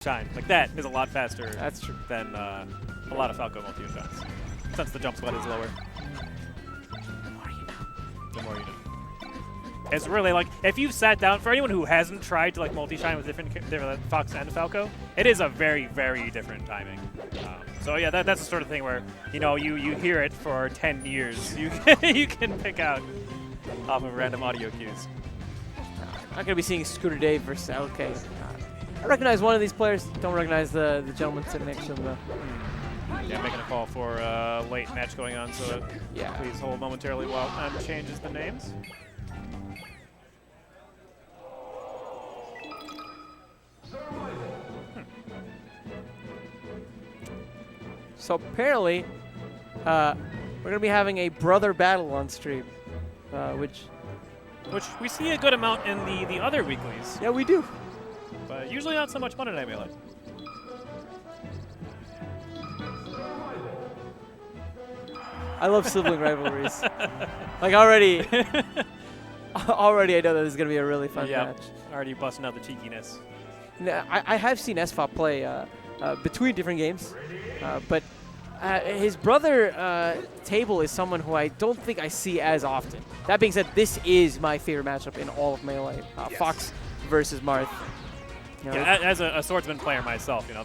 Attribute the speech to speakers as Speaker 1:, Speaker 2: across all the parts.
Speaker 1: Shine. Like, that is a lot faster
Speaker 2: That's true.
Speaker 1: than a lot of Falco multi shots, since the jump sweat is lower.
Speaker 2: The more you know.
Speaker 1: The more you know. It's really like, if you've sat down, for anyone who hasn't tried to like multi-shine with different Fox and Falco, it is a very, very different timing. So yeah, that's the sort of thing where, you know, you hear it for 10 years. You can pick out off of random audio cues.
Speaker 2: I'm not going to be seeing Scooter Dave versus okay. I recognize one of these players. Don't recognize the gentleman sitting next to him though.
Speaker 1: Yeah, making a call for a late match going on, so
Speaker 2: yeah.
Speaker 1: Please hold momentarily while changes the names.
Speaker 2: So apparently, we're going to be having a brother battle on stream, which
Speaker 1: we see a good amount in the other weeklies.
Speaker 2: Yeah, we do.
Speaker 1: But usually not so much fun in AWOL.
Speaker 2: I love sibling rivalries. Like already I know that this is going to be a really fun match.
Speaker 1: Already busting out the cheekiness.
Speaker 2: Now, I have seen SFOP play between different games, but his brother Table is someone who I don't think I see as often. That being said, this is my favorite matchup in all of Melee.
Speaker 1: Yes.
Speaker 2: Fox versus Marth. You know,
Speaker 1: yeah, as a swordsman player myself, you know,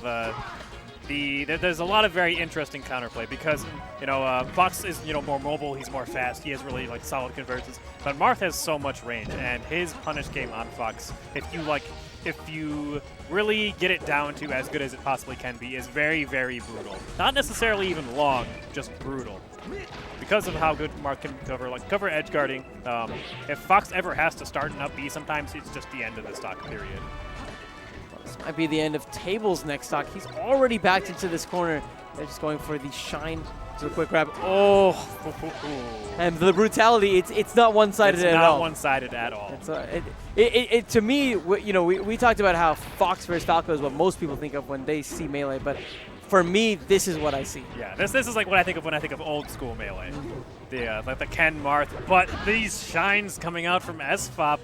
Speaker 1: there's a lot of very interesting counterplay because, you know, Fox is, you know, more mobile, he's more fast, he has really, like, solid conversions, but Marth has so much range, and his punish game on Fox, if you really get it down to as good as it possibly can be, is very, very brutal. Not necessarily even long, just brutal. Because of how good Marth can cover edge guarding, if Fox ever has to start an up B, sometimes it's just the end of the stock period.
Speaker 2: This might be the end of Table's next stock. He's already backed into this corner. They're just going for the shine to a quick grab. Oh, and the brutality, it's not one-sided at all.
Speaker 1: It's not one-sided at all.
Speaker 2: It's, to me, you know, we talked about how Fox versus Falco is what most people think of when they see Melee, but for me, this is what I see.
Speaker 1: Yeah, this is like what I think of when I think of old school Melee. Like the Ken Marth, but these shines coming out from SFOP.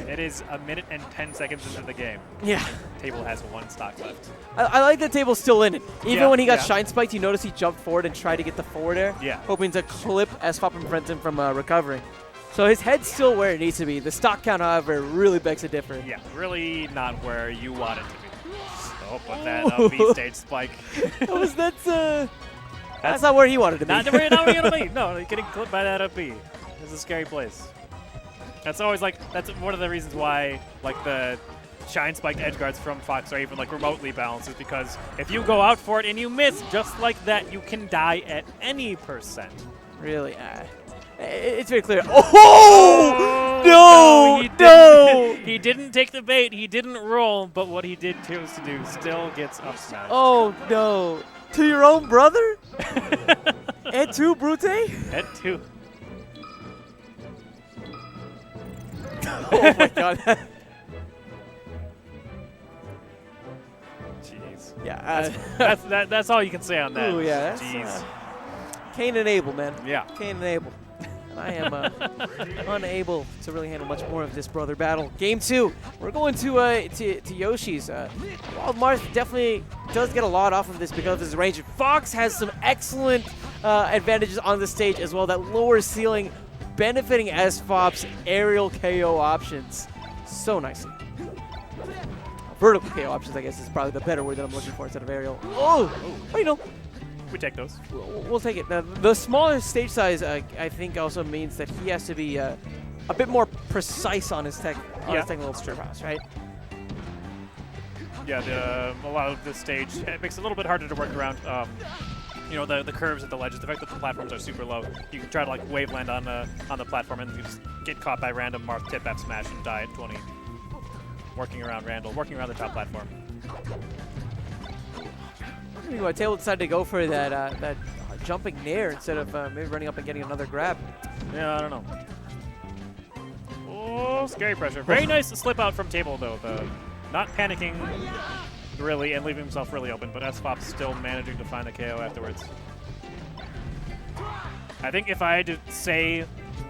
Speaker 1: It is a minute and 10 seconds into the game.
Speaker 2: Yeah.
Speaker 1: Table has one stock left.
Speaker 2: I like that Table's still in it. Even when he got
Speaker 1: shine
Speaker 2: spiked, you notice he jumped forward and tried to get the forward air, hoping to clip SFOP and prevent him from recovering. So his head's still where it needs to be. The stock count, however, really begs a difference.
Speaker 1: Yeah, really not where you want it to be. So, but that B stage spike.
Speaker 2: That's not where he wanted to be.
Speaker 1: Not where you want to be. No, getting clipped by that up B. It's a scary place. That's always like, that's one of the reasons why like the shine spiked edge guards from Fox are even like remotely balanced, is because if you go out for it and you miss just like that, you can die at any %.
Speaker 2: Really? It's very clear. Oh! No!
Speaker 1: He didn't take the bait, he didn't roll, but what he did choose to do still gets up smash.
Speaker 2: Oh no. To your own brother? Et tu, Brute?
Speaker 1: Et tu.
Speaker 2: Oh my god.
Speaker 1: Jeez.
Speaker 2: Yeah.
Speaker 1: That's all you can say on that.
Speaker 2: Ooh, yeah.
Speaker 1: Jeez.
Speaker 2: Cain and Abel, man.
Speaker 1: Yeah.
Speaker 2: Cain and Abel. And I am unable to really handle much more of this brother battle. Game 2. We're going to Yoshi's. While Marth definitely does get a lot off of this because of his range, Fox has some excellent advantages on the stage as well. That lower ceiling benefiting SFOP's aerial KO options so nicely. Vertical KO options, I guess, is probably the better word that I'm looking for instead of aerial. Oh, you know.
Speaker 1: We take those.
Speaker 2: We'll take it. Now, the smaller stage size, I think, also means that he has to be a bit more precise on his technical prowess, right?
Speaker 1: Yeah, a lot of the stage, it makes it a little bit harder to work around. You know, the curves at the ledges, the fact that the platforms are super low, you can try to like wave land on the platform and you just get caught by random Marth tip F smash and die at 20. Working around Randall, working around the top platform.
Speaker 2: Anyway, Table decided to go for that jumping nair instead of maybe running up and getting another grab.
Speaker 1: Yeah, I don't know. Oh, scary pressure. Very nice slip out from Table though. Not panicking really and leaving himself really open, but SFOP still managing to find a KO afterwards. I think if I had to say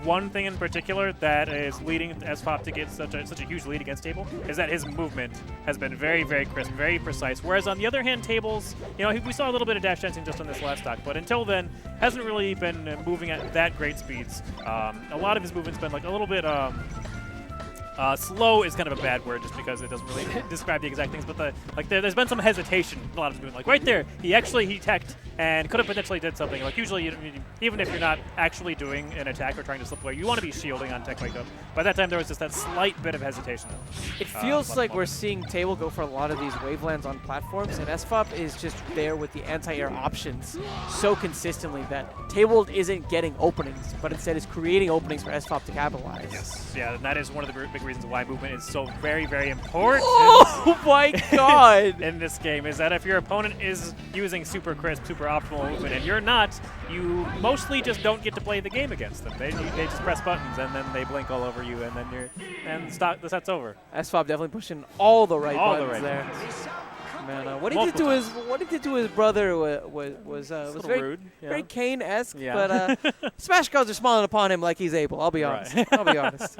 Speaker 1: one thing in particular that is leading SFOP to get such a huge lead against Table is that his movement has been very, very crisp, very precise. Whereas on the other hand, Tables, you know, we saw a little bit of dash dancing just on this last stock, but until then, hasn't really been moving at that great speeds. A lot of his movement's been like a little bit. Slow is kind of a bad word just because it doesn't really describe the exact things, but there's been some hesitation a lot of his movement. Like right there, he teched and could have potentially did something. Like usually, even if you're not actually doing an attack or trying to slip away, you want to be shielding on tech like that. By that time, there was just that slight bit of hesitation.
Speaker 2: It feels like we're seeing Table go for a lot of these wavelands on platforms, and SFOP is just there with the anti-air options so consistently that Table isn't getting openings, but instead is creating openings for SFOP to capitalize.
Speaker 1: Yes, yeah, and that is one of the big reasons why movement is so very, very important.
Speaker 2: Oh my god!
Speaker 1: In this game, is that if your opponent is using super crisp, super optimal movement, and you're not, you mostly just don't get to play the game against them. They just press buttons, and then they blink all over you, and then the set's over.
Speaker 2: SFOP definitely pushing all the right buttons there. Man, what he did to his brother was very
Speaker 1: rude,
Speaker 2: very Kane-esque,
Speaker 1: yeah.
Speaker 2: but Smash gods are smiling upon him like he's able. I'll be honest. I'll be honest.